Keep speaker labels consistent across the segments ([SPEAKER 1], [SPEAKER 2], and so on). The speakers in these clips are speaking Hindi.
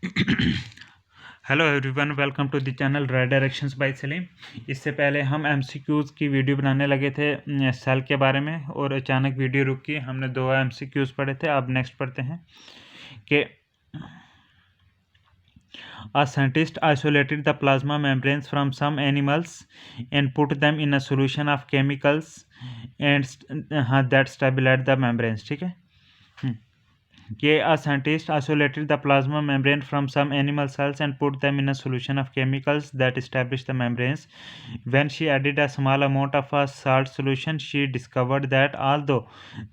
[SPEAKER 1] Hello everyone, welcome to the channel right directions by Salim. इससे पहले हम एमसीक्यूज़ की वीडियो बनाने लगे थे सेल के बारे में, और अचानक वीडियो रुकी। हमने 2 एमसीक्यूज़ पढ़े थे। अब नेक्स्ट पढ़ते हैं कि A scientist isolated the plasma membranes from some animals and put them in a solution of chemicals and that stabilized the membranes। ठीक है कि a scientist isolated the plasma membrane from some animal cells and put them in a solution of chemicals that established the membranes. When she added a small amount of a salt solution, she discovered that although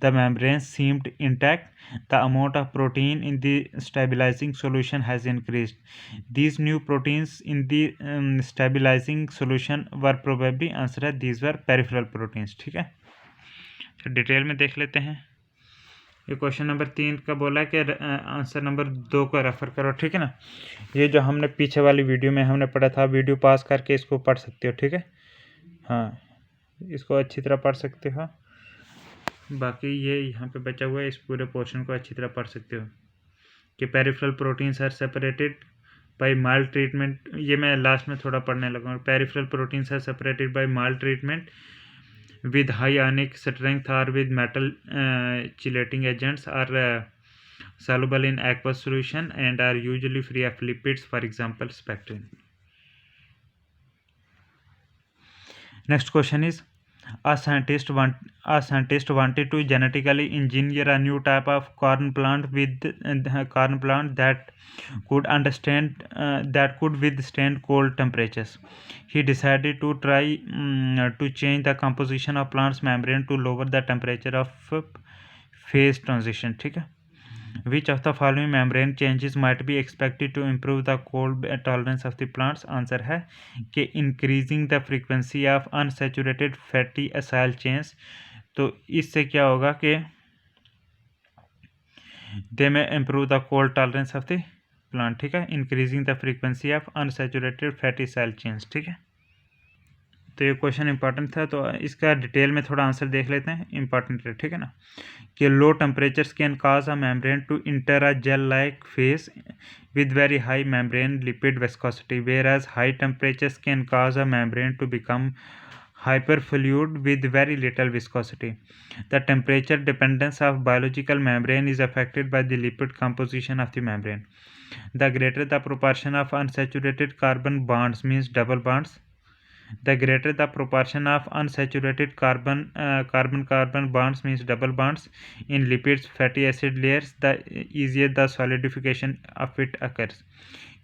[SPEAKER 1] the membranes seemed intact, the amount of protein in the stabilizing solution has increased. These new proteins in the stabilizing solution were probably, answer है, these were peripheral proteins। ठीक है, तो डिटेल में देख लेते हैं। ये क्वेश्चन नंबर 3 का बोला है कि आंसर नंबर 2 को रेफ़र करो। ठीक है ना, ये जो हमने पीछे वाली वीडियो में हमने पढ़ा था, वीडियो पास करके इसको पढ़ सकते हो। ठीक है, हाँ, इसको अच्छी तरह पढ़ सकते हो। बाकी ये यहाँ पे बचा हुआ है, इस पूरे पोर्शन को अच्छी तरह पढ़ सकते हो कि peripheral proteins are separated by mild treatment. ये मैं लास्ट में थोड़ा पढ़ने लगा। Peripheral proteins are separated by mild treatment with high ionic strength or with metal chelating agents are soluble in aqueous solution and are usually free of lipids, for example spectrin. Next question is, a scientist wanted to genetically engineer a new type of corn plant that could withstand cold temperatures. He decided to try to change the composition of plant's membrane to lower the temperature of phase transition। ठीक है, which of the following membrane changes might be expected to improve the cold tolerance of the plants? Answer है कि increasing the frequency of unsaturated fatty acyl chains। तो इससे क्या होगा कि they may improve the cold tolerance of the plant। ठीक है, increasing the frequency of unsaturated fatty acyl chains। ठीक है, तो ये क्वेश्चन इंपॉर्टेंट था, तो इसका डिटेल में थोड़ा आंसर देख लेते हैं। इंपॉर्टेंट है, ठीक है ना, कि low temperatures can cause a membrane to enter a gel like phase with very high membrane lipid viscosity, whereas high temperatures can cause a membrane to become hyperfluid with very little viscosity. The temperature dependence of biological membrane is affected by the lipid composition of the membrane. The greater the proportion of unsaturated carbon bonds, means double bonds, the greater the proportion of unsaturated carbon bonds, means double bonds, in lipids fatty acid layers, the easier the solidification of it occurs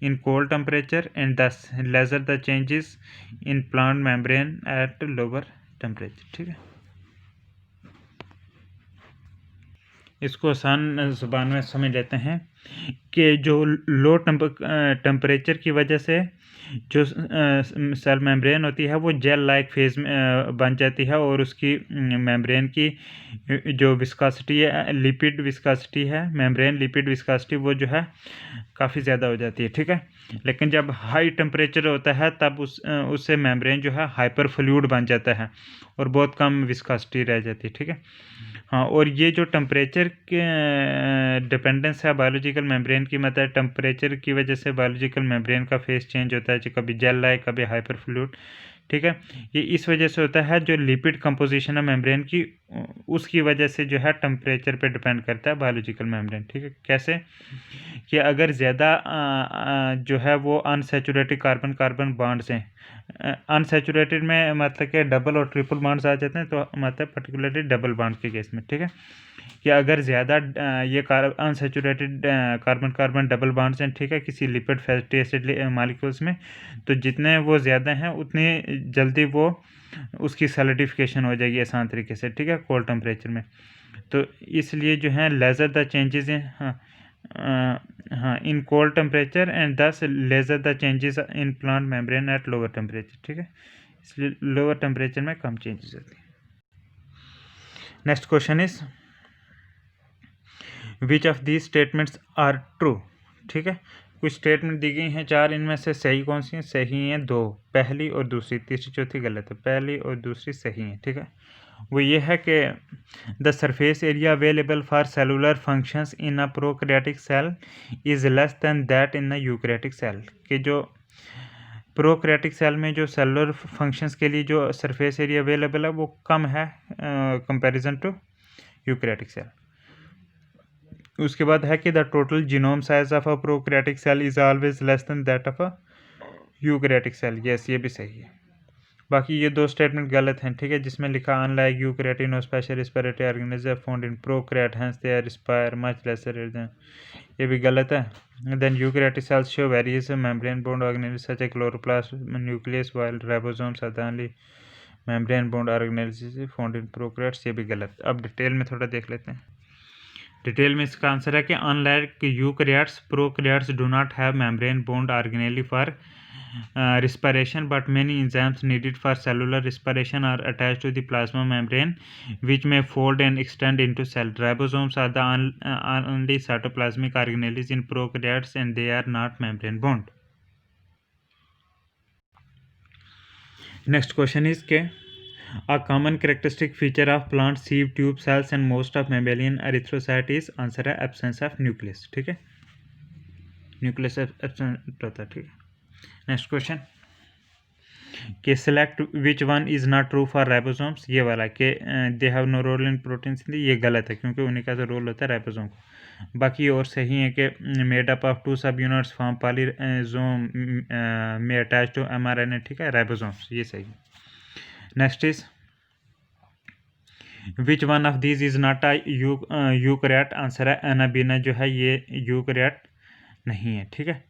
[SPEAKER 1] in cold temperature, and thus lesser the changes in plant membrane at lower temperature। ठीक है, इसको आसान ज़ुबान में समझ लेते हैं कि जो लो टेम्परेचर की वजह से जो सेल मेम्ब्रेन होती है वो जेल लाइक फेज में बन जाती है, और उसकी मेम्ब्रेन की जो विस्कोसिटी है, लिपिड विस्कोसिटी है, मेम्ब्रेन लिपिड विस्कोसिटी, वो जो है काफ़ी ज़्यादा हो जाती है। ठीक है, लेकिन जब हाई टेम्परेचर होता है तब उससे मेम्ब्रेन जो है हाइपर फ्लूइड बन जाता है और बहुत कम विस्कोसिटी रह जाती है। ठीक है, हाँ, और ये जो टेम्परेचर के डिपेंडेंस है बायोलॉजिकल मेम्ब्रेन की, मतलब टेम्परेचर की वजह से बायोलॉजिकल मेम्ब्रेन का फेस चेंज होता है, जो कभी जेल लाइक कभी हाइपर फ्लूइड। ठीक है, ये इस वजह से होता है, जो लिपिड कंपोजिशन है मेम्ब्रेन की, उसकी वजह से जो है टेम्परेचर पे डिपेंड करता है बायोलॉजिकल मेम्ब्रेन। ठीक है, कैसे कि अगर ज़्यादा जो है वो अनसैचुरेटेड कार्बन बॉन्ड्स हैं, अनसैचुरेटेड में मतलब कि डबल और ट्रिपल बॉन्ड्स आ जाते हैं, तो मतलब पर्टिकुलरली डबल बॉन्ड के केस में। ठीक है, कि अगर ज़्यादा ये अनसैचुरेटेड कार्बन डबल बॉन्ड्स हैं, ठीक है, किसी लिपिड फैटी एसिड मालिक्यूल्स में, तो जितने वो ज़्यादा हैं उतनी जल्दी वो उसकी सॉलिडिफिकेशन हो जाएगी आसान तरीके से। ठीक है, कोल्ड टेम्परेचर में, तो इसलिए जो है लेज़र द चेंजेस हैं, हाँ, इन कोल्ड टेम्परेचर एंड दस laser the changes in plant membrane at lower temperature. ठीक है, इसलिए लोअर टेम्परेचर में कम चेंजेस होती है। Next question is, which of these statements are true. ठीक है, कुछ स्टेटमेंट दी गई हैं 4, इनमें से सही कौन सी हैं? सही हैं 2, पहली और दूसरी, तीसरी चौथी गलत है, पहली और दूसरी सही हैं। ठीक है, वो ये है कि the surface area available for cellular functions in a prokaryotic cell is less than that in a eukaryotic cell, कि जो प्रोकैरियोटिक सेल में जो सेलुलर फंक्शंस के लिए जो सरफेस एरिया अवेलेबल है वो कम है कंपैरिजन टू यूकैरियोटिक सेल। उसके बाद है कि the total genome size of a prokaryotic cell is always less than that of a eukaryotic cell. Yes, ये भी सही है। बाकी ये दो स्टेटमेंट गलत हैं, ठीक है, जिसमें लिखा unlike eukaryote no special respiratory organism found in prokaryote hence they respire much lesser than, ये भी गलत है। Then eukaryotic cells show various membrane bound organelles such a chloroplast nucleus while ribosomes are the only membrane bound organelles found in prokaryotes, ये भी गलत। अब डिटेल में थोड़ा देख लेते हैं। डिटेल में इसका आंसर है कि unlike eukaryotes prokaryotes do not have membrane bound organelle for respiration, but many enzymes needed for cellular respiration are attached to the plasma membrane, which may fold and extend into cell. Ribosomes are the only cytoplasmic organelles in prokaryotes, and they are not membrane bound. Next question is के a common characteristic feature of plant sieve tube cells and most of mammalian erythrocyte is, answer है absence of nucleus, ठीक है, nucleus absent होता है, ठीक है। नेक्स्ट क्वेश्चन के select which one is not true for ribosomes, ये वाला कि they have no role in protein synthesis, ये गलत है क्योंकि उन्हीं का तो रोल होता है राइबोसोम को। बाकी और सही है कि मेड अप ऑफ 2 सब यूनिट्स फॉर्म पॉलीजोम में अटैच टू mRNA, ठीक है, राइबोसोम्स, ये सही है। Next is which one of these is not a eukaryote, answer है एनाबीना जो है ये यूकैरियोट नहीं है, ठीक है,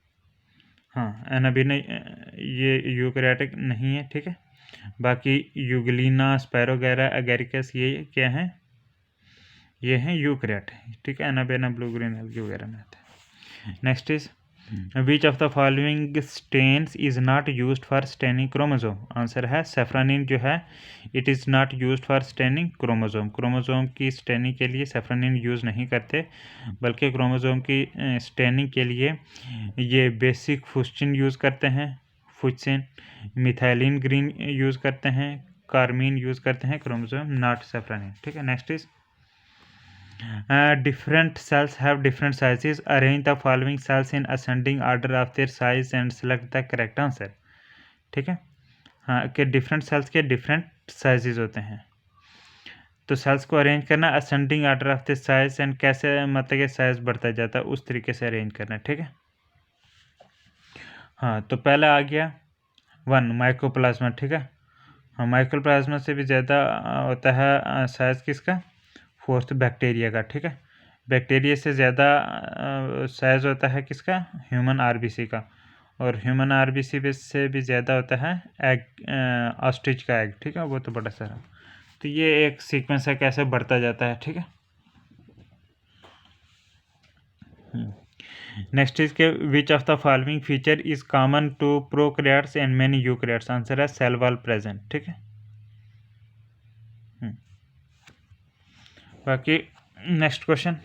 [SPEAKER 1] हाँ एनाबीना ये यूकैरियोटिक नहीं है, ठीक है। बाकी यूग्लिना स्पैरोगैरा एगेरिकस ये क्या है, ये हैं यूकैरियोट, ठीक है, एनाबीना ब्लू ग्रीन एल्गी वगैरह में आते हैं। Next is which of the following stains is not used for staining chromosome, answer है सेफ्रानिन जो है it is not used for staining chromosome. Chromosome की स्टेनिंग के लिए सेफ्रानिन यूज़ नहीं करते, बल्कि क्रोमोसोम की स्टेनिंग के लिए ये बेसिक फुस्चिन यूज़ करते हैं, फुस्चिन, मिथाइलिन ग्रीन यूज़ करते हैं, कार्मीन यूज़ करते हैं, क्रोमोसोम नॉट सेफ्रानिन, ठीक है। Next is different cells have different sizes. Arrange the following cells in ascending order of their size and select the correct answer, ठीक है, हाँ कि डिफरेंट सेल्स के डिफरेंट साइजेस होते हैं, तो सेल्स को अरेंज करना ascending order of the size and कैसे मतलब कि साइज बढ़ता जाता है उस तरीके से अरेंज करना, ठीक है। हाँ तो पहला आ गया 1 माइकोप्लाज्मा, ठीक है, हाँ माइकोप्लाज्मा से भी ज़्यादा होता है साइज किसका, 4th बैक्टीरिया का, ठीक है। बैक्टीरिया से ज़्यादा साइज होता है किसका, ह्यूमन आरबीसी का, और ह्यूमन आरबीसी से भी ज़्यादा होता है एग ऑस्ट्रिच का एग, ठीक है, वो तो बड़ा सारा। तो ये एक सीक्वेंस है कैसे बढ़ता जाता है, ठीक है। नेक्स्ट इज के which of the following feature is common to prokaryotes and many eukaryotes, answer है सेल वॉल प्रेजेंट, ठीक है। बाकी next question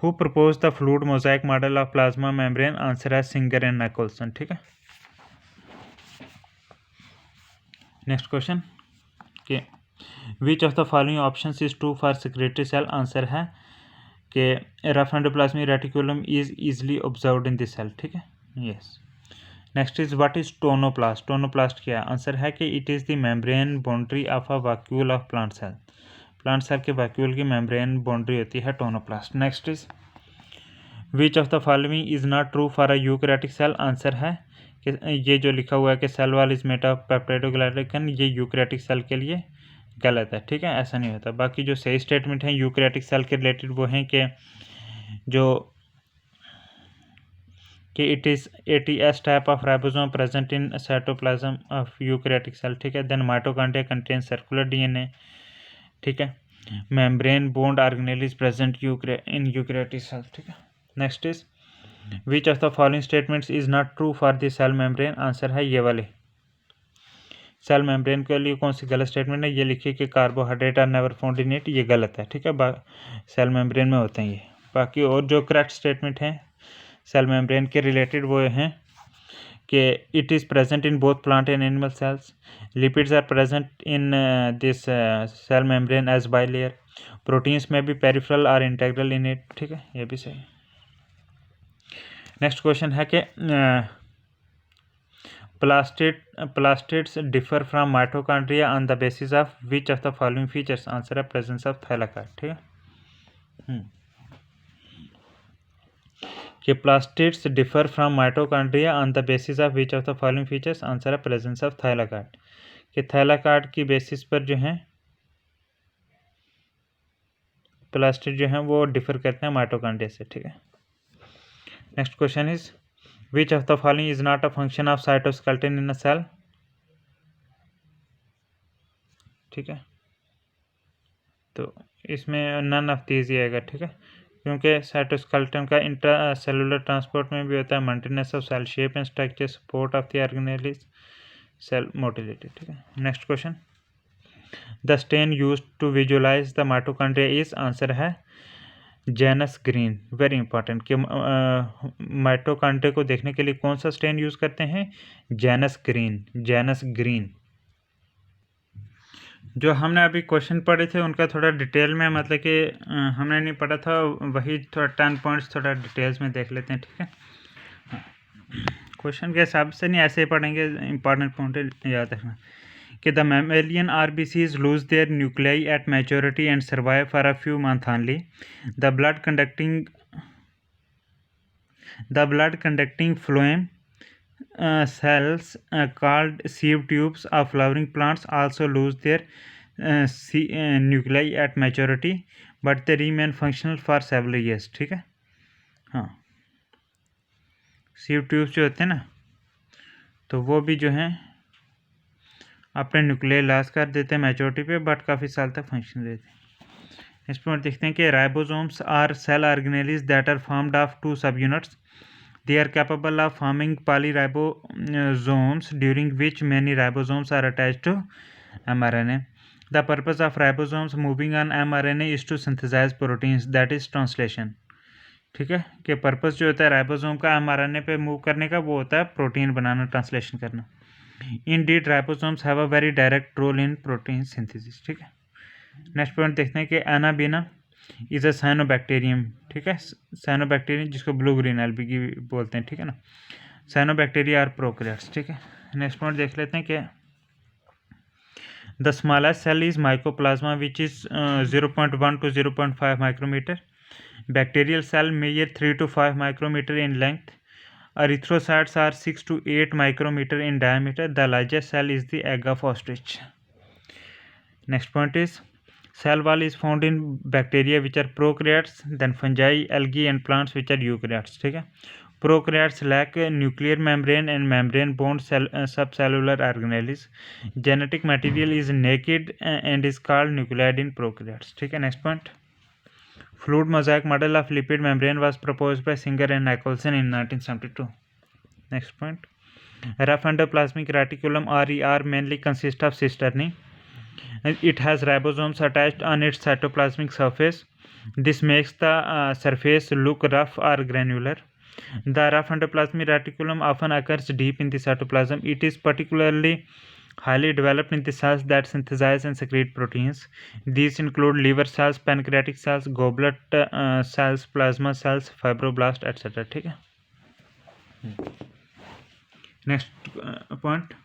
[SPEAKER 1] who propose the fluid mosaic model of plasma membrane, answer है सिंगर एंड निकोलसन, ठीक है। नेक्स्ट क्वेश्चन के which of the following options is true for secretory cell, answer है कि rough endoplasmic reticulum is easily observed in this cell, ठीक है, yes. Next is what is tonoplast, tonoplast क्या है, आंसर है कि it is the membrane boundary of a vacuole of plant cell, plant cell के वैक्यूल की मेम्ब्रेन बाउंड्री होती है tonoplast. Next is which of the following is not true for a eukaryotic cell, answer है कि ये जो लिखा हुआ है कि cell wall is made of peptidoglycan, ये यूकैरियोटिक सेल के लिए गलत है, ठीक है, ऐसा नहीं होता। बाकी जो सही स्टेटमेंट है यूकैरियोटिक सेल के रिलेटेड वो हैं कि जो कि it is ATS type of ribosome present in cytoplasm of eukaryotic cell, ठीक है। Then mitochondria contain circular DNA, ठीक है। Membrane bound organelle is present in eukaryotic cell, ठीक है। Next is which of the following statements is not true for the cell membrane, answer है ये वाले। सेल मेम्ब्रेन के लिए कौन सी गलत स्टेटमेंट है, ये लिखिए कि carbohydrate are never found in it, ये गलत है, ठीक है, सेल मेम्ब्रेन में होते हैं ये। बाकी और जो करेक्ट स्टेटमेंट हैं सेल मेम्ब्रेन के रिलेटेड वो हैं कि it is present in both plant and animal cells. Lipids are present in this cell membrane as bilayer. Proteins may be peripheral or integral in it. ठीक है, ये भी सही. नेक्स्ट क्वेश्चन है कि plastids differ from mitochondria on the basis of which of the following features? Answer है प्रेजेंस ऑफ थाइलाकॉइड. ठीक है, कि plastids differ from mitochondria on the basis of which of the following features. Answer है प्रेजेंस ऑफ थाइलाकॉइड. कि थाइलाकॉइड की बेसिस पर जो है प्लास्टिड जो है वो डिफर करते हैं माइटोकॉन्ड्रिया से. ठीक है, next question is which of the following is not a function of cytoskeleton in a cell. ठीक है, तो इसमें नन ऑफ दीज आएगा. ठीक है, क्योंकि साइटोस्केलेटन का इंट्रा सेलुलर ट्रांसपोर्ट में भी होता है, maintenance of cell shape and structure, support of the organelles, cell motility. ठीक है, next question. The stain use to visualise the mitochondria is. Answer है जेनस ग्रीन. वेरी इंपॉर्टेंट कि माइटोकॉन्ड्रिया को देखने के लिए कौन सा स्टेन यूज करते हैं? Janus green. Janus green. जो हमने अभी क्वेश्चन पढ़े थे उनका थोड़ा डिटेल में, मतलब कि हमने नहीं पढ़ा था, वही थोड़ा 10 पॉइंट्स थोड़ा डिटेल्स में देख लेते हैं. ठीक है, क्वेश्चन के हिसाब से नहीं, ऐसे ही पढ़ेंगे. इंपॉर्टेंट पॉइंट याद रखना कि the mammalian RBCs lose their nuclei at maturity and survive for a few month only. The blood conducting phloem cells called sieve tubes of flowering plants also lose their nuclei at maturity but they remain functional for several years. ठीक है, हाँ, sieve tubes जो होते हैं ना, तो वो भी जो हैं अपने न्यूक्लियाई लॉस कर देते हैं मैच्योरिटी पे, बट काफ़ी साल तक फंक्शन देते हैं. इस पर देखते हैं कि ribosomes are cell organelles that are formed of 2 subunits. They are capable of forming polyribosomes during which many ribosomes are attached to mRNA. The purpose of ribosomes moving on mRNA is to synthesize proteins, that is translation. ठीक है, कि पर्पस जो होता है राइबोसोम का mRNA पे मूव करने का वो होता है प्रोटीन बनाना, ट्रांसलेशन करना. Indeed, ribosomes have a very direct role in protein synthesis. ठीक है, नेक्स्ट पॉइंट देखते हैं कि एनाबीना इज़ अ साइनोबैक्टीरियम. ठीक है, साइनोबैक्टीरियम जिसको ब्लू ग्रीन एल्गी बोलते हैं. ठीक है ना, साइनोबैक्टीरिया आर प्रोकैरियोट्स. ठीक है, नेक्स्ट पॉइंट देख लेते हैं कि the smallest cell is mycoplasma which is 0.1 to 0.5 micrometre. Bacterial cell measure 3 to 5 micrometre in length. Erythrocytes are 6 to 8 micrometre in diameter. The largest cell is the egg of ostrich. Next point is cell wall is found in bacteria which are prokaryotes, then fungi, algae and plants which are eukaryotes. ठीक है, prokaryotes lack nuclear membrane and membrane bound subcellular organelles. Genetic material is naked and is called nucleide in prokaryotes. ठीक है, next point. Fluid mosaic model of lipid membrane was proposed by Singer and Nicholson in 1972. Next point. Rough endoplasmic reticulum RER mainly consists of cisternae. It has ribosomes attached on its cytoplasmic surface. This makes the surface look rough or granular. The rough endoplasmic reticulum often occurs deep in the cytoplasm. It is particularly highly developed in the cells that synthesize and secrete proteins. These include liver cells, pancreatic cells, goblet cells, plasma cells, fibroblasts, etc. ठीक है, next point.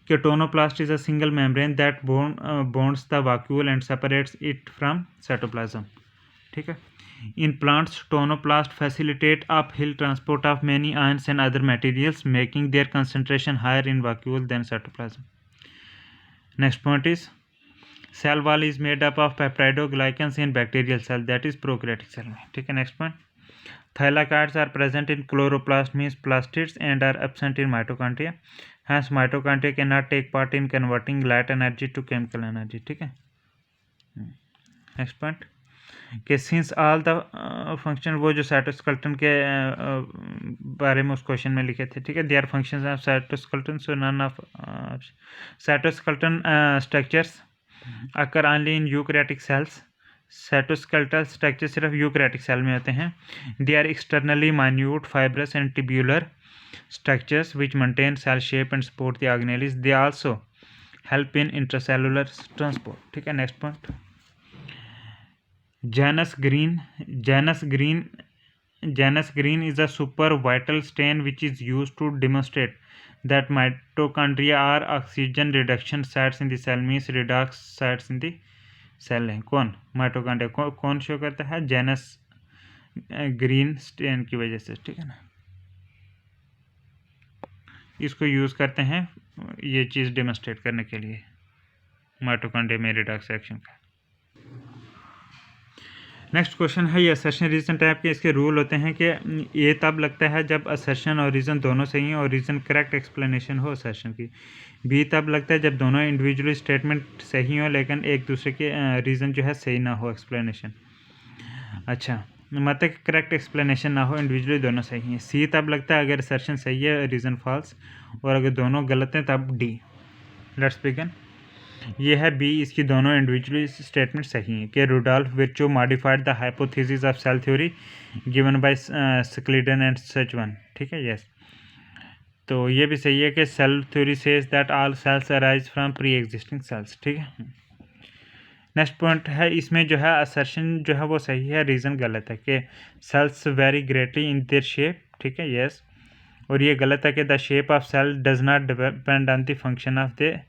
[SPEAKER 1] Ketonoplast is a single membrane that bonds the vacuole and separates it from cytoplasm. ठीक है, in plants tonoplast facilitate uphill transport of many ions and other materials, making their concentration higher in vacuole than cytoplasm. Next point is cell wall is made up of peptidoglycans in bacterial cell, that is prokaryotic cell. ठीक है, next point. Thylakoids are present in chloroplast, means plastids, and are absent in mitochondria. Hence, mitochondria cannot take part in converting light energy to chemical energy. ठीक है, next point. कि since all the function वो जो साइटोस्केलेटन के बारे में उस क्वेश्चन में लिखे थे. ठीक है, they are functions of cytoskeleton, so none of cytoskeleton structures occur only in eukaryotic cells. Cytoskeletal structure सिर्फ यूकैरियोटिक सेल में होते हैं. They are externally minute, fibrous and tubular. structures which maintain cell shape and support the organelles. They also help in intracellular transport. ठीक है, next point. Janus green is a supervital stain which is used to demonstrate that mitochondria are oxygen reduction sites in the cell, means redox sites in the cell है. कौन माइटोकॉन्ड्रिया कौन शो करता है? जेनस ग्रीन स्टेन की वजह से. ठीक है ना, इसको यूज़ करते हैं ये चीज़ डेमोन्स्ट्रेट करने के लिए माइटोकॉन्ड्रिया में रिडॉक्स एक्शन का. नेक्स्ट क्वेश्चन है ये असर्शन रीजन टाइप के. इसके रूल होते हैं कि ये तब लगता है जब असर्शन और रीज़न दोनों सही हैं और रीज़न करेक्ट एक्सप्लेनेशन हो असर्शन की. बी तब लगता है जब दोनों इंडिविजुअल स्टेटमेंट सही हो लेकिन एक दूसरे के रीज़न जो है सही ना हो एक्सप्लेनेशन. अच्छा, मतलब करेक्ट एक्सप्लेनेशन ना हो, इंडिविजुअली दोनों सही हैं. सी तब लगता है अगर असर्शन सही है रीज़न फॉल्स, और अगर दोनों गलत हैं तब डी. Let's begin. ये है बी, इसकी दोनों इंडिविजुअल स्टेटमेंट सही हैं कि Rudolf Virchow modified the hypothesis of cell theory given by Schleiden and Schwann. ठीक है, यस. तो ये भी सही है कि cell theory says that all cells arise from pre existing cells. ठीक है. नेक्स्ट पॉइंट है, इसमें जो है असर्शन जो है वो सही है, रीज़न गलत है कि cells vary greatly in their shape. ठीक है, यस. और ये गलत है कि the shape of cell does not depend on the function of the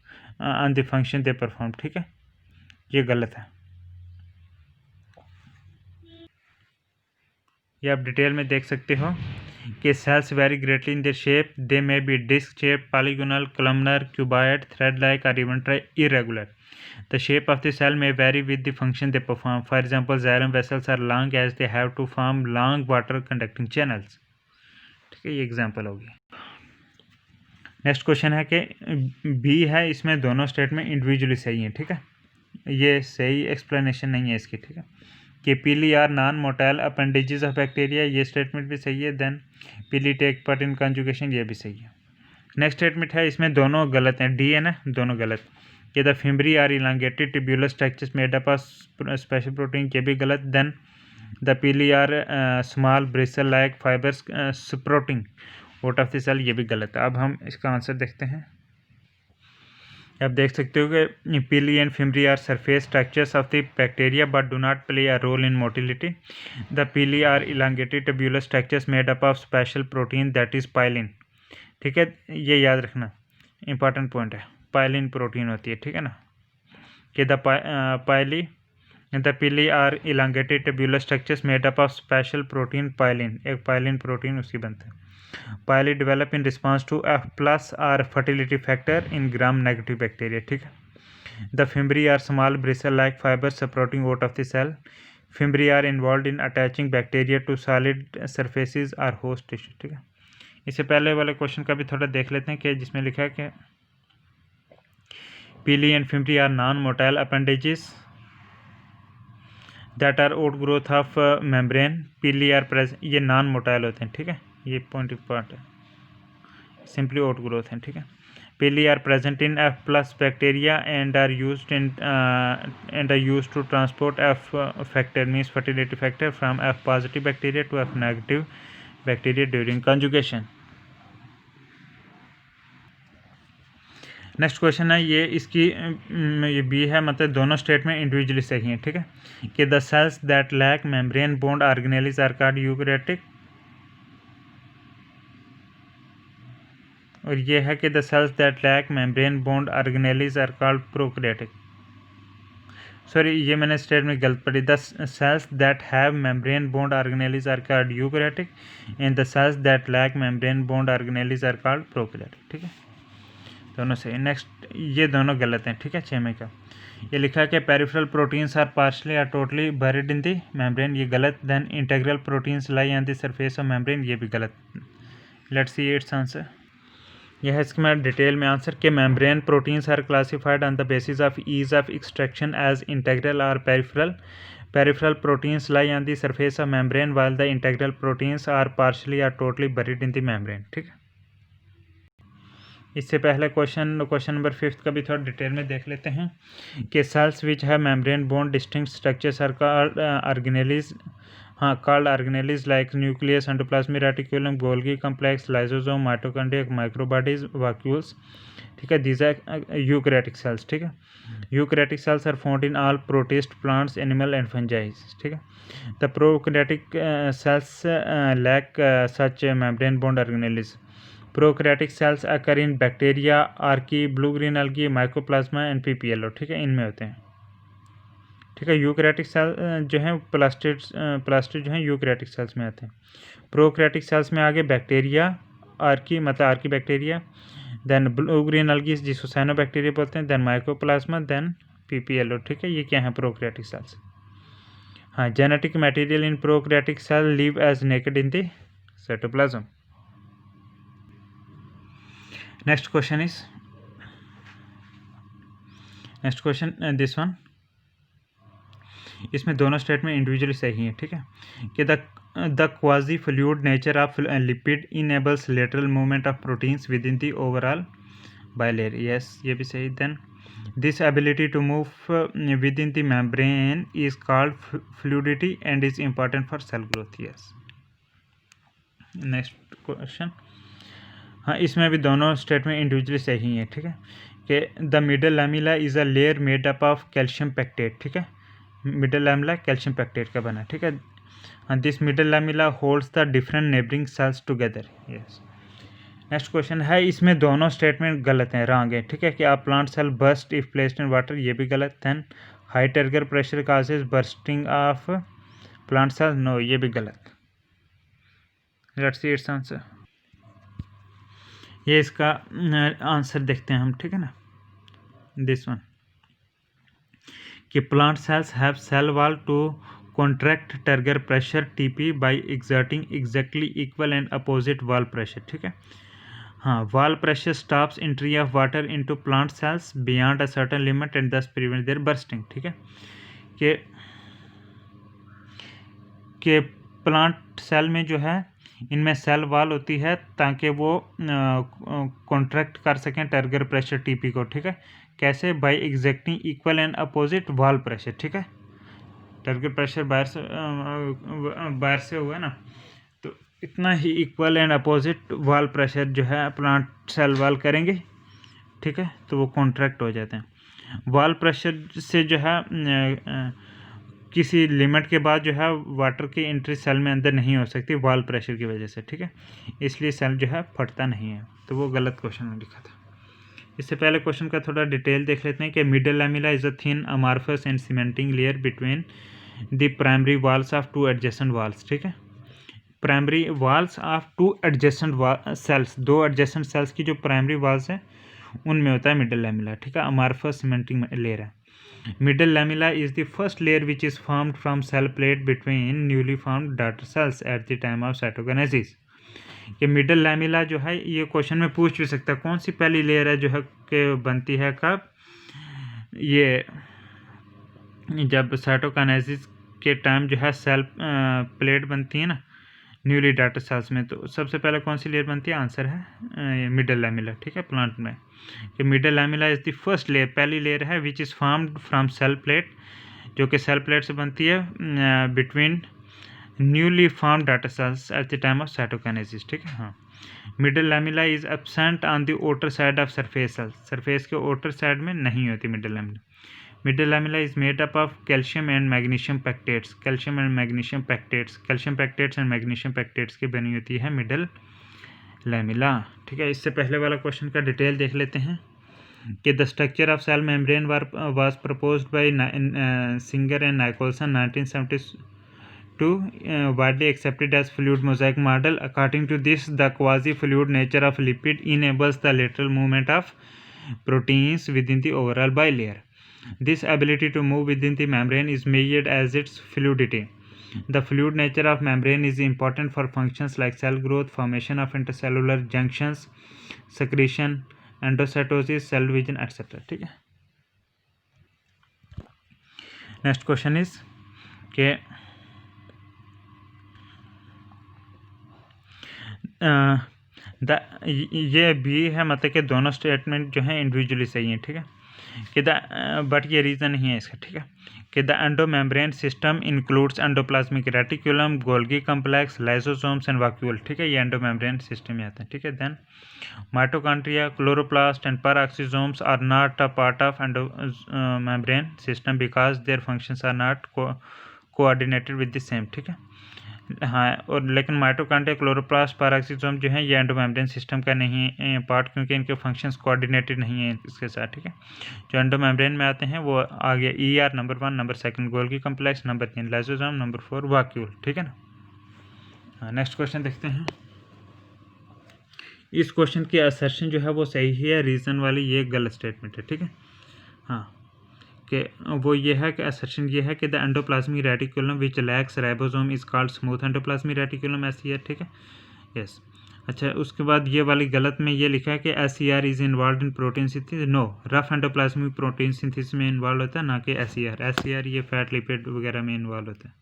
[SPEAKER 1] on the function they perform. ठीक है, ये गलत है. ये आप डिटेल में देख सकते हो कि cells vary greatly in their shape. They may be disc shape, polygonal, columnar, cuboid, thread like और even irregular. The shape of the cell may vary with the function they perform. For example, xylem vessels are long as they have to form long water conducting channels. ठीक है, ये एग्जाम्पल होगी. नेक्स्ट क्वेश्चन है कि बी है, इसमें दोनों स्टेटमेंट इंडिविजुअली सही हैं. ठीक है, ये सही एक्सप्लेनेशन नहीं है इसकी. ठीक है, कि pili are non motile appendages of bacteria, ये स्टेटमेंट भी सही है. देन पीली टेक पार्ट इन कंजुगेशन, ये भी सही है. नेक्स्ट स्टेटमेंट है, इसमें दोनों गलत हैं. डी है ना, दोनों गलत. कि the fimbriae are elongated tubular structures made up of special protein, ये भी गलत. Then the pili are small bristle like fibres sprouting out of the cell, ये भी गलत है. अब हम इसका आंसर देखते हैं. आप देख सकते हो कि pili and fimbriae are surface structures of the bacteria but do not play a role in motility. The pili are elongated tubular structures made up of special protein that is pilin. ठीक है, ये याद रखना, इंपॉर्टेंट पॉइंट है. पाइलिन प्रोटीन होती है. ठीक है ना, कि the pili are elongated tubular structures made up of special protein pilin, एक पाइलिन प्रोटीन उसकी बनता है. Pili develop in response to F+ और fertility factor in gram negative bacteria. ठीक है. The fimbriae are small bristle like fibre sprouting out of the cell. Fimbriae are involve in attaching bacteria to solid surfaces और होस्ट टिश्यू. ठीक है, इससे पहले वाले क्वेश्चन का भी थोड़ा देख लेते हैं कि जिसमें लिखा है कि pili and fimbriae are non motile appendages that are outgrowth of membrane. Pili are present, ये नॉन मोटाइल होते हैं. ठीक है, ये पॉइंट इंपॉर्टेंट है, सिंपली आउट ग्रोथ है. ठीक है, pili are present in F+ bacteria and are used to transport F factor means fertility factor from F+ bacteria to F- bacteria during conjugation. Next question है ये, इसकी ये बी है, मतलब दोनों स्टेटमेंट इंडिविजुअली सही हैं. ठीक है, कि the cells that lack membrane bound organelles are called eukaryotic. और ये है कि the cells that lack membrane bound organelles are called prokaryotic. Sorry, ये मैंने स्टेटमेंट गलत पढ़ी. The cells that have membrane bound organelles are called eukaryotic and the cells that lack membrane bound organelles are called prokaryotic. ठीक है, दोनों सही. नेक्स्ट, ये दोनों गलत हैं. ठीक है, 6 में का ये लिखा है कि पेरिफेरल प्रोटीन्स आर पार्शली और totally buried in the membrane, ये गलत. Then integral proteins lie on the surface of membrane, ये भी गलत. Let's see its answer. यह है इसके मैं डिटेल में आंसर कि membrane proteins are classified on the basis of ease of extraction as integral और peripheral. Peripheral proteins lie on the surface of membrane while the integral proteins are partially और totally buried in the membrane. ठीक है, इससे पहले क्वेश्चन नंबर 5 का भी थोड़ा डिटेल में देख लेते हैं कि सेल्स विच है membrane bound distinct structures are called organelles हाँ, called organelles like nucleus, endoplasmic reticulum, Golgi complex, lysosome, mitochondria, microbodies, vacuoles, ठीक है, दीज आर यूकैरियोटिक सेल्स, ठीक है। Eukaryotic cells are found in all protist, plants, animal and fungi, ठीक है। The prokaryotic cells lack such membrane bound organelles. Prokaryotic cells occur in bacteria, archaea, blue green algae, mycoplasma and PPLO, ठीक है, इनमें होते हैं, ठीक है। यूकैरियोटिक सेल जो है प्लास्टिड जो है यूकैरियोटिक सेल्स में आते हैं। प्रोकैरियोटिक सेल्स में आगे बैक्टीरिया, आर्की मतलब archaebacteria, then blue green algae जिसको साइनोबैक्टीरिया बोलते हैं, देन माइकोप्लाज्मा, देन पीपीएलओ, ठीक है। ये क्या है? Prokaryotic cells. हाँ, genetic material in prokaryotic cell live as naked in the cytoplasm. Next question this one. इसमें दोनों स्टेटमेंट इंडिविजुअली सही है, ठीक है। कि the quasi fluid nature of lipid enables lateral movement of proteins within the overall bilayer, yes, ये भी सही। Then this ability to move within the membrane is called fluidity and is important for cell growth, yes. Next question. हाँ, इसमें भी दोनों स्टेटमेंट इंडिविजुअली सही है, ठीक है। कि the middle lamella is a layer made up of calcium pectate, ठीक है। मिडल लैमेला कैल्शियम पैक्टेट का बना, ठीक है। and this middle lamella holds the different neighboring cells together, yes। Next question है, इसमें दोनों स्टेटमेंट गलत हैं, रॉन्ग है, ठीक है। कि आप plant cell burst if placed in water, ये भी गलत। Then high turgor pressure causes bursting of plant cell, no, ये भी गलत। Let's see its answer. ये इसका आंसर देखते हैं हम, ठीक है ना, दिस वन। कि plant cells have cell wall to contract turgor pressure TP by exerting exactly equal and opposite wall pressure, ठीक है। हाँ, wall pressure stops entry of water into plant cells beyond a certain limit and thus prevents their bursting, ठीक है। कि प्लांट सेल में जो है इनमें सेल वॉल होती है ताकि वो कॉन्ट्रैक्ट कर सकें टर्गर प्रेशर टीपी को, ठीक है। कैसे? By exerting equal and opposite wall pressure, ठीक है। टर्गर प्रेशर बाहर से हुआ ना, तो इतना ही equal and opposite wall pressure जो है प्लांट सेल वॉल करेंगे, ठीक है, तो वो कॉन्ट्रैक्ट हो जाते हैं। वॉल प्रेशर से जो है किसी लिमिट के बाद जो है वाटर की एंट्री सेल में अंदर नहीं हो सकती वॉल प्रेशर की वजह से, ठीक है। इसलिए सेल जो है फटता नहीं है, तो वो गलत क्वेश्चन में लिखा था। इससे पहले क्वेश्चन का थोड़ा डिटेल देख लेते हैं कि middle lamella is a thin amorphous and cementing layer between the primary walls of two adjacent walls, ठीक है। Primary walls of two adjacent sales, दो एडजेसेंट सेल्स की जो प्राइमरी वॉल्स हैं उनमें होता है मिडल लैमेला, ठीक है। अमॉर्फस सीमेंटिंग लेयर है। Middle lamella is the first layer which is formed from cell plate between newly formed daughter cells at the time of cytokinesis. ये मिडल लैमेला जो है, ये क्वेश्चन में पूछ भी सकता है कौन सी पहली लेयर है जो है कि बनती है कब, ये जब साइटोकाइनेसिस के टाइम जो है सेल प्लेट बनती है ना न्यूली डॉटर सेल्स में, तो सबसे पहले कौन सी लेयर बनती है? आंसर है मिडल लैमेला, ठीक है, प्लांट में। कि middle lamella is the first layer, पहली लेयर है which is formed from cell plate, जो कि सेल प्लेट से बनती है between newly form daughter cells at the time of cytokinesis, ठीक है। हाँ, middle lamella is absent on the outer side of surface cells, surface के आउटर साइड में नहीं होती middle lamella. Middle lamella is made up of calcium and magnesium pectates, calcium and magnesium pectates, calcium pectates and magnesium pectates की बनी होती है मिडल लैमेला, ठीक है। इससे पहले वाला क्वेश्चन का डिटेल देख लेते हैं कि the structure of cell membrane was proposed by Singer and Nicolson 1972, widely accepted as fluid mosaic model. According to this, the quasi-fluid nature of lipid enables the lateral movement of proteins within the overall bilayer. This ability to move within the membrane is measured as its fluidity. The fluid nature of membrane is important for functions like cell growth, formation of intercellular junctions, secretion, endocytosis, cell division, etc. ठीक है। नेक्स्ट क्वेश्चन इज के ये भी है, मतलब कि दोनों स्टेटमेंट जो हैं इंडिविजुअली सही हैं, ठीक है। कि बट ये रीज़न नहीं है इसका, ठीक है, कि the endomembrane system includes endoplasmic reticulum, Golgi complex, lysosomes and vacuole, ठीक है, ये एंडोमेम्ब्रेन सिस्टम में आता है, ठीक है। Then mitochondria, chloroplast and peroxisomes are not a part of endomembrane system because their functions are not coordinated with the same, ठीक है। हाँ, और लेकिन माइटोकॉन्ड्रिया, क्लोरोप्लास्ट, पेरोक्सिसोम जो है ये एंडोमेम्ब्रेन सिस्टम का नहीं पार्ट, क्योंकि इनके फंक्शंस कोऑर्डिनेटेड नहीं है इसके साथ, ठीक है। जो एंडोमेम्ब्रेन में आते हैं वो आ गया ER number 1, number 2 Golgi complex, number 3 lysosome, number 4 vacuole, ठीक है ना। हाँ, नेक्स्ट क्वेश्चन देखते हैं। इस क्वेश्चन की असर्शन जो है वो सही है, रीज़न वाली ये गलत स्टेटमेंट है, ठीक है। हाँ, कि वो ये है कि असर्शन ये है कि the endoplasmic reticulum which lakhs ribosome is called smooth endoplasmic reticulum, SER, ठीक है, यस। अच्छा, उसके बाद ये वाली गलत में ये लिखा है कि SER is involve in protein synthesis. No, rough endoplasmic protein synthesis में इन्वॉल्व होता है, ना कि SER ये फैट लिपिड वगैरह में इन्वॉल्व होता है।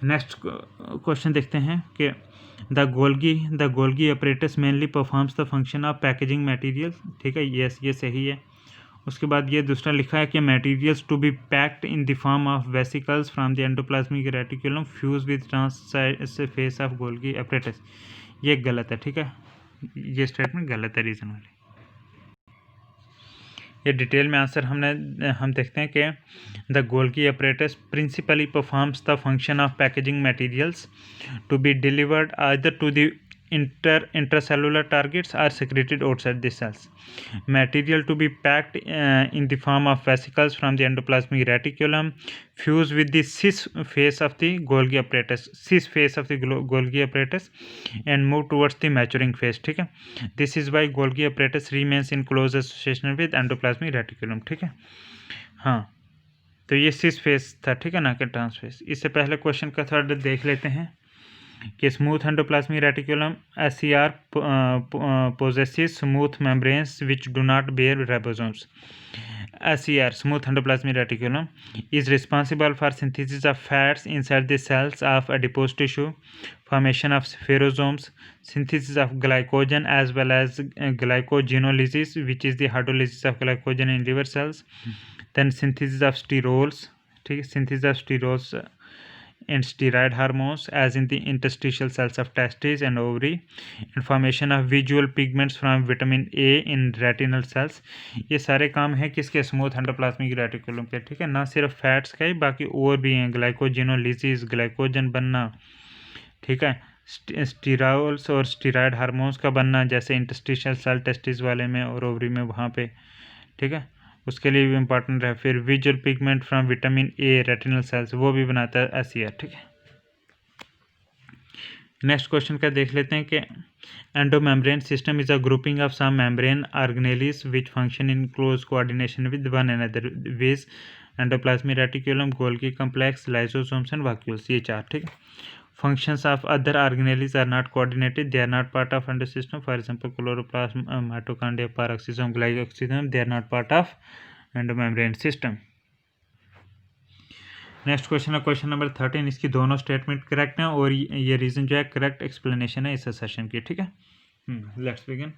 [SPEAKER 1] नेक्स्ट क्वेश्चन देखते हैं कि the Golgi apparatus mainly performs the function of packaging material, ठीक है, यस, ये सही है। उसके बाद ये दूसरा लिखा है कि materials to be packed in the form of vesicles from the endoplasmic reticulum fuse with trans face of Golgi apparatus, ये गलत है, ठीक है, ये स्टेटमेंट गलत है रीज़न वाली। ये डिटेल में आंसर हम देखते हैं कि the Golgi apparatus principally performs the function of packaging materials to be delivered either to the intracellular targets are secreted outside the cells. Material to be packed in the form of vesicles from the endoplasmic reticulum fuse with the cis phase of the Golgi apparatus and move towards the maturing phase, ठीक है। This is why Golgi apparatus remains in close association with endoplasmic reticulum, ठीक है। हाँ, तो ये सिस फेस था, ठीक है ना, कि ट्रांस फेस। इससे पहले क्वेश्चन का थर्ड देख लेते हैं कि smooth endoplasmic reticulum SER possesses smooth membranes which do not bear ribosomes. SER, smooth endoplasmic reticulum, is responsible for synthesis of fats inside the cells of adipose tissue, formation of spherosomes, synthesis of glycogen as well as glycogenolysis, which is the hydrolysis of glycogen in liver cells, then synthesis of sterols, synthesis of sterols and steroid hormones as in the interstitial cells of testes and ovary, and formation of visual pigments from vitamin A in retinal cells। ये सारे काम हैं किसके, स्मूथ एंडोप्लाज्मिक रेटिकुलम के, ठीक है ना, सिर्फ फैट्स का ही, बाकी और भी हैं, ग्लाइकोजिनोलिसिस, ग्लाइकोजन बनना, ठीक है, स्टीरोल्स और स्टीरॉयड हार्मोन्स का बनना, जैसे इंटरस्टिशियल सेल टेस्टिस वाले में और ओवरी में, वहाँ पे, ठीक है, उसके लिए भी इम्पॉर्टेंट है। फिर visual pigment from vitamin A retinal cells, वो भी बनाता है SER, ठीक है। नेक्स्ट क्वेश्चन का देख लेते हैं कि endomembrane system is a grouping of some membrane organelles which function in close coordination with one another viz endoplasmic reticulum, Golgi complex, lysosomes and vacuoles, ये 4, ठीक है। Functions of other organelles are not coordinated. They are not part of endosystem. For example, chloroplast, mitochondria, peroxisome, glycosome. They are not part of endomembrane system. Next question है क्वेश्चन नंबर 13। इसकी दोनों स्टेटमेंट करेक्ट हैं और ये रीज़न जो है करेक्ट एक्सप्लेनेशन है इस सेशन की, ठीक है। लेट्स बिगिन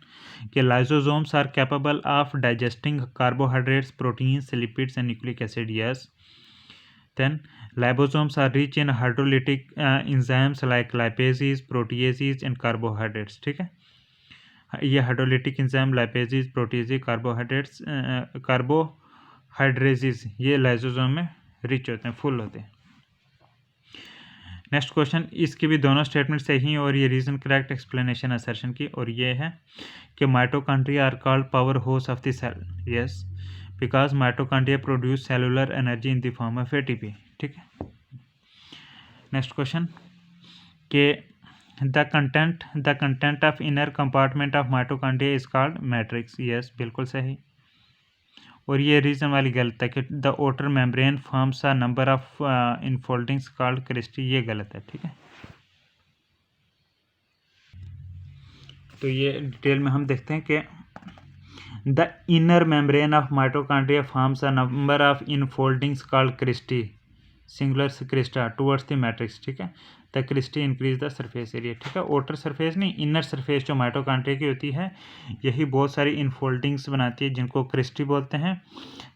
[SPEAKER 1] कि lysosomes are capable of digesting carbohydrates, proteins, lipids and nucleic acid, yes. Then liposomes are rich in hydrolytic enzymes like lipases, proteases and carbohydrates, ठीक है। ये हाइड्रोलिटिक एंजाइम, लाइपेजेस, प्रोटीजेस, कार्बोहाइड्रेजेस, ये लाइसोसोम में रिच होते हैं, फुल होते हैं। नेक्स्ट क्वेश्चन, इसकी भी दोनों स्टेटमेंट सही हैं और ये रीज़न करेक्ट एक्सप्लेनेशन असर्शन की, और ये है कि mitochondria are called powerhouse of the cell, yes, because mitochondria produce cellular energy in the form of ATP, ठीक है। नेक्स्ट क्वेश्चन के the content of inner compartment of mitochondria is called matrix, yes, बिल्कुल सही। और ये रीज़न वाली गलत है कि the outer membrane forms a number of infoldings called cristae, ये गलत है, ठीक है। तो ये डिटेल में हम देखते हैं कि the inner membrane of mitochondria forms a number of infoldings called cristae, singular crista towards the matrix, ठीक है। The cristae increase the surface area, ठीक है। आउटर सरफेस नहीं, इनर सरफेस जो माइटोकॉन्ड्रिया की होती है, यही बहुत सारी इनफोल्डिंग्स बनाती है जिनको क्रिस्टी बोलते हैं।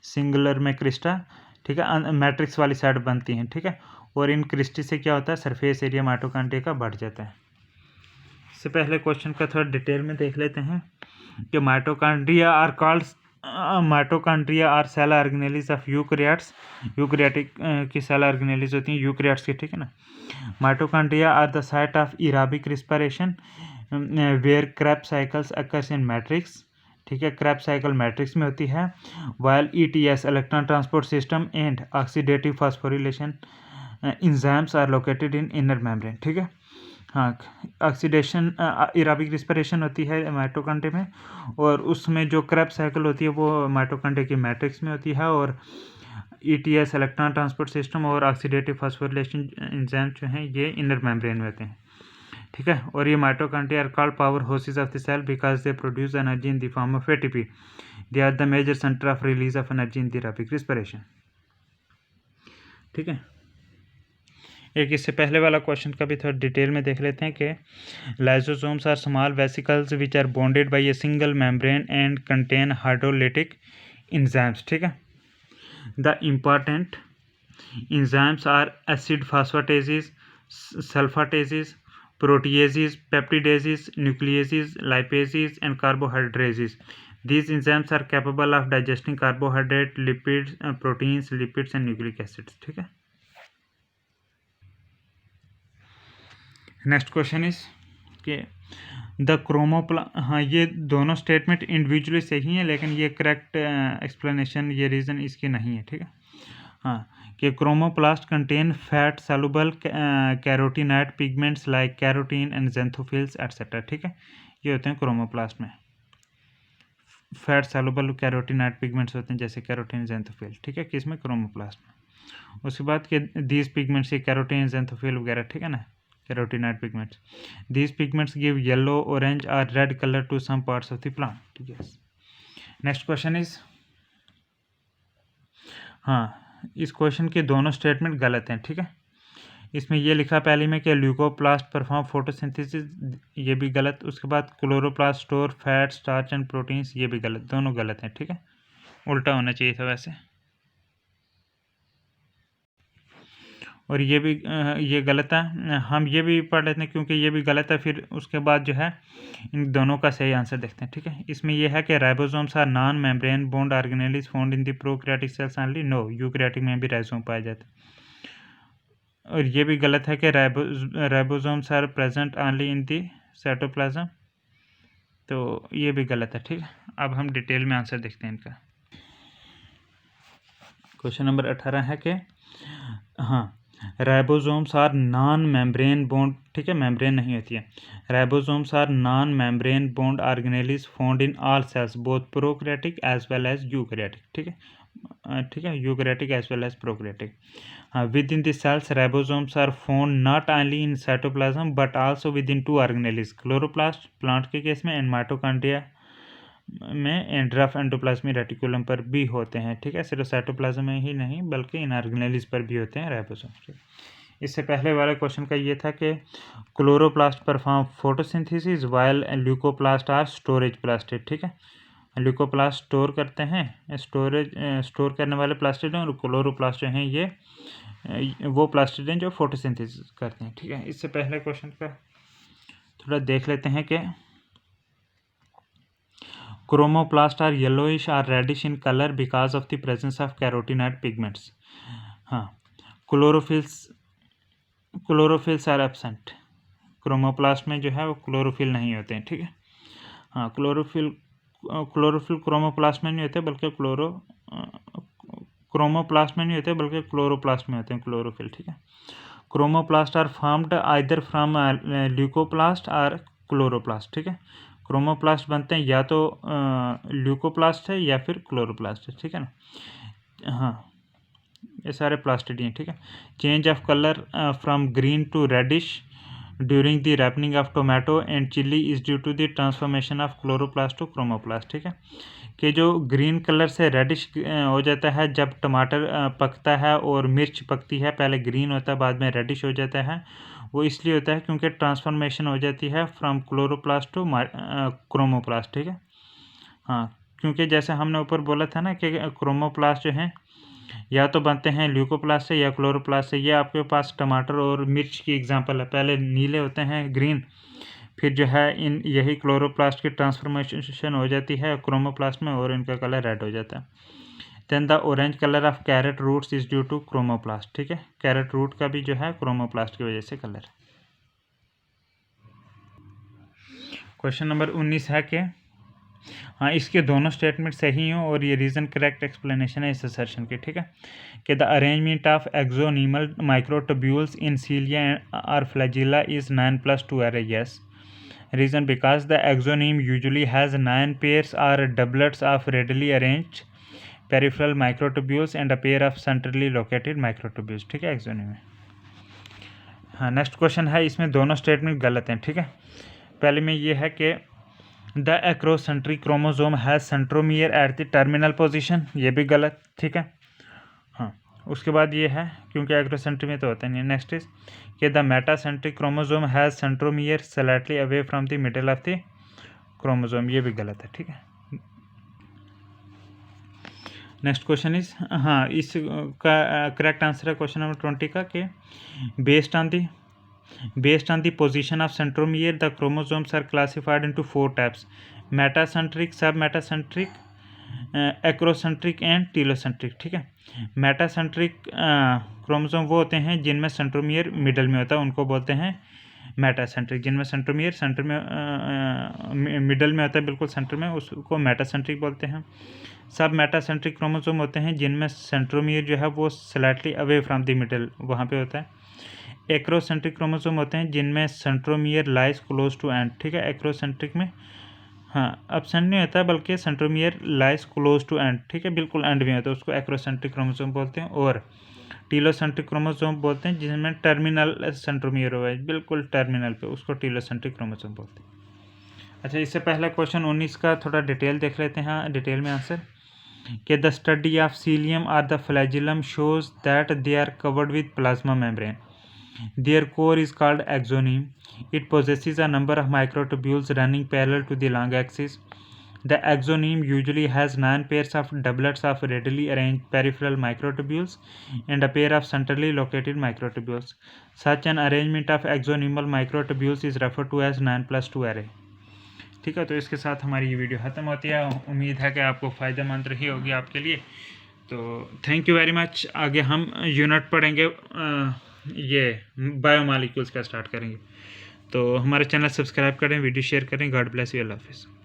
[SPEAKER 1] सिंगुलर में क्रिस्टा, ठीक है, मैट्रिक्स वाली साइड बनती हैं, ठीक है। और इन क्रिस्टी से क्या होता है, सरफेस एरिया माइटोकॉन्ड्रिया का बढ़ जाता है। इससे पहले क्वेश्चन का थोड़ा डिटेल में देख लेते हैं कि mitochondria are cell organelles of eukaryotes. Eukaryotic की सेल ऑर्गेनेलिज होती हैं यूकैरियोट्स की, ठीक है ना। Mitochondria are the site of aerobic respiration where Krebs cycles occurs in matrix, ठीक है। क्रेब्स साइकिल मैट्रिक्स में होती है। While ETS electron transport system and oxidative phosphorylation enzymes are located in inner membrane, ठीक है। हाँ, ऑक्सीडेशन एरोबिक रिस्पिरेशन होती है माइटोकॉन्ड्रिया में, और उसमें जो क्रेब्स साइकिल होती है वो माइटोकॉन्ड्रिया की मैट्रिक्स में होती है। और ईटीएस इलेक्ट्रॉन ट्रांसपोर्ट सिस्टम और ऑक्सीडेटिव फास्फोरिलेशन एंजाइम जो हैं ये इनर मेम्ब्रेन में होते हैं, ठीक है। और ये mitochondria are called powerhouses of the cell because they produce energy in the form of ATP. They are the major centre of release of energy in the aerobic respiration, ठीक है। एक इससे पहले वाला क्वेश्चन का भी थोड़ा डिटेल में देख लेते हैं कि lysosomes are small vesicles which are bonded by a single membrane and contain hydrolytic enzymes, ठीक है। The important enzymes are acid phosphatases, sulphatases, proteases, peptidases, nucleases, lipases, and carbohydrases. These enzymes are capable of digesting carbohydrate, lipids, proteins, lipids, and nucleic acids, ठीक है। नेक्स्ट क्वेश्चन इज कि द हाँ, ये दोनों स्टेटमेंट इंडिविजुअली सही हैं, लेकिन ये करेक्ट एक्सप्लेनेशन, ये रीज़न इसकी नहीं है, ठीक है। हाँ, कि chromoplast contain fat soluble carotenoid pigments like carotene and xanthophylls etcetera, ठीक है। ये होते हैं क्रोमोप्लास्ट में फैट सॉल्युबल कैरोटीनॉइड पिगमेंट्स होते हैं, जैसे कैरोटीन, ज़ैंथोफिल, ठीक है, किसमें, क्रोमोप्लास्ट में। उसके बाद के दीज पिगमेंट्स, ये कैरोटीन, ज़ैंथोफिल वगैरह, ठीक है ना, carotenoid pigments. These pigments give yellow, orange और red colour to some parts of the plant, ठीक है। नेक्स्ट क्वेश्चन इज, हाँ, इस क्वेश्चन के दोनों स्टेटमेंट गलत हैं, ठीक है। इसमें ये लिखा पहले में कि ल्यूकोप्लास्ट परफॉर्म फोटोसिंथेसिस, ये भी गलत। उसके बाद chloroplast store fat, starch and proteins, ये भी गलत, दोनों गलत हैं, ठीक है। उल्टा होना चाहिए था वैसे। और ये भी ये गलत है, हम ये भी पढ़ लेते हैं क्योंकि ये भी गलत है। फिर उसके बाद जो है इन दोनों का सही आंसर देखते हैं, ठीक है। इसमें यह है कि ribosomes are non membrane bound organelles found in the prokaryotic cells only. No, eukaryotic में भी राइबोसोम पाए जाते हैं। और ये भी गलत है कि ribosomes are present only in the cytoplasm, तो ये भी गलत है, ठीक है। अब हम डिटेल में आंसर देखते हैं इनका। क्वेश्चन नंबर 18 है कि हाँ, ribosomes are non membrane bound, ठीक है, मेम्ब्रेन नहीं होती है। Ribosomes are non membrane bound organelles found in all cells both prokaryotic as well as eukaryotic, ठीक है, ठीक है, eukaryotic as well as prokaryotic. Within the cells ribosomes are found not only in cytoplasm but also within two organelles, chloroplast plant के केस में एंड माइटोकॉन्ड्रिया में एंड रफ एंडोप्लाज्मिक रेटिकुलम पर भी होते हैं, ठीक है। सिर्फ साइटोप्लाज्म में ही नहीं बल्कि इन ऑर्गेनेल्स पर भी होते हैं राइबोसोम्स। इससे पहले वाले क्वेश्चन का ये था कि chloroplast perform photosynthesis while leucoplast are storage plastid, ठीक है। ल्यूकोप्लास्ट स्टोर करते हैं, स्टोर करने वाले प्लास्टिड हैं, और क्लोरोप्लास्ट जो हैं ये वो प्लास्टिड हैं जो फोटोसिंथेसिस करते हैं, ठीक है। इससे पहले क्वेश्चन का थोड़ा देख लेते हैं कि chromoplast are yellowish or reddish in colour because of the presence of carotenoid pigments. हाँ, क्लोरोफिल्स आर एब्सेंट, क्रोमोप्लास्ट में जो है वो क्लोरोफिल नहीं होते हैं, ठीक है। हाँ, क्लोरोफिल क्रोमोप्लास्ट में नहीं होते बल्कि क्रोमोप्लास्ट में नहीं होते बल्कि क्लोरोप्लास्ट में होते हैं क्लोरोफिल, ठीक है। Chromoplast are formed either from leucoplast और क्लोरोप्लास्ट, ठीक है। क्रोमोप्लास्ट बनते हैं या तो ल्यूकोप्लास्ट है या फिर क्लोरोप्लास्ट है, ठीक है ना। हाँ, ये सारे प्लास्टिड हैं, ठीक है। Change of colour from green to reddish during the ripening of tomato and chilli is due to the transformation of chloroplast to chromoplast. ठीक है, कि जो ग्रीन कलर से रेडिश हो जाता है जब टमाटर पकता है और मिर्च पकती है, पहले ग्रीन होता है बाद में रेडिश हो जाता है, वो इसलिए होता है क्योंकि ट्रांसफॉर्मेशन हो जाती है फ्रॉम क्लोरोप्लास्ट टू क्रोमोप्लास्ट। ठीक है, हाँ, क्योंकि जैसे हमने ऊपर बोला था ना कि क्रोमोप्लास्ट जो हैं या तो बनते हैं ल्यूकोप्लास्ट से या क्लोरोप्लास्ट से। ये आपके पास टमाटर और मिर्च की एग्जांपल है, पहले नीले होते हैं ग्रीन, फिर जो है इन यही क्लोरोप्लास्ट की ट्रांसफॉर्मेशन हो जाती है क्रोमोप्लास्ट में और इनका कलर रेड हो जाता है। Then the orange colour of carrot roots is due to chromoplast. ठीक है, कैरेट रूट का भी जो है क्रोमोप्लास्ट की वजह से कलर। क्वेश्चन नंबर 19 है कि हाँ, इसके दोनों स्टेटमेंट सही हों और ये रीज़न करेक्ट एक्सप्लेनेशन है इस असर्शन की। ठीक है, कि द अरेंजमेंट ऑफ एक्सोनीमल माइक्रोट्यूब्यूल्स इन सीलिया और flagella is 9+2 array। yes, reason because the exoneme usually has 9 pairs or doublets of readily arranged peripheral microtubules and a pair of centrally located microtubules। ठीक है, एक्सोनीम में। हाँ, नेक्स्ट क्वेश्चन है, इसमें दोनों स्टेटमेंट गलत हैं। ठीक है, पहले में ये है कि the acrocentric chromosome has centromere at the terminal position, ये भी गलत। ठीक है, हाँ, उसके बाद ये है क्योंकि एक्रोसेंट्रिक में तो होता नहीं है। नेक्स्ट इज कि the metacentric chromosome has centromere slightly away from the middle of the chromosome, ये भी गलत है। ठीक है, नेक्स्ट क्वेश्चन इज, हाँ, इसका करेक्ट आंसर है क्वेश्चन नंबर 20 का कि based on the position of centromere the chromosomes are classified into 4 types: metacentric, sub metacentric, acrocentric and telocentric. ठीक है, मेटासेंट्रिक क्रोमोसोम वो होते हैं जिनमें सेंट्रोमियर मिडल में होता है, उनको बोलते हैं मेटासेंट्रिक। जिनमें सेंट्रोमियर सेंटर में मिडल में होता है, बिल्कुल सेंटर में, उसको मेटासेंट्रिक बोलते हैं। सब मेटासेंट्रिक क्रोमोसोम होते हैं जिनमें सेंट्रोमियर जो है वो slightly away from the middle वहाँ पे होता है। एक्रोसेंट्रिक क्रोमोसोम होते हैं जिनमें centromere lies close to end. ठीक है, एक्रोसेंट्रिक में हाँ एब्सेंट नहीं होता है बल्कि centromere lies close to end. ठीक है, बिल्कुल एंड में होता है, उसको एक्रोसेंट्रिक क्रोमोसोम बोलते हैं। और टीलोसेंट्रिक क्रोमोसोम बोलते हैं जिसमें टर्मिनल सेंट्रोमियर हुआ है, बिल्कुल टर्मिनल पे, उसको टीलोसेंट्रिक क्रोमोसोम बोलते हैं। अच्छा, इससे पहले क्वेश्चन 19 का थोड़ा डिटेल देख लेते हैं। हाँ, डिटेल में आंसर कि द स्टडी ऑफ सीलियम और the flagellum shows that they are covered with plasma membrane. Their core is called exoneme. It possesses a number of microtubules running parallel to the long axis. The exoneme usually has 9 pairs of doublets of readily arranged peripheral microtubules and a pair of centrally located microtubules. Such an arrangement of exonemal microtubules is referred to as 9+2 array। ठीक है, तो इसके साथ हमारी ये वीडियो ख़त्म होती है। उम्मीद है कि आपको फ़ायदेमंद रही होगी आपके लिए। तो थैंक यू वेरी मच। आगे हम यूनिट पढ़ेंगे, ये बायोमॉलिक्यूल्स का स्टार्ट करेंगे। तो हमारे चैनल सब्सक्राइब करें, वीडियो शेयर करें। गॉड ब्लेस यू, अल्लाह हाफिज़।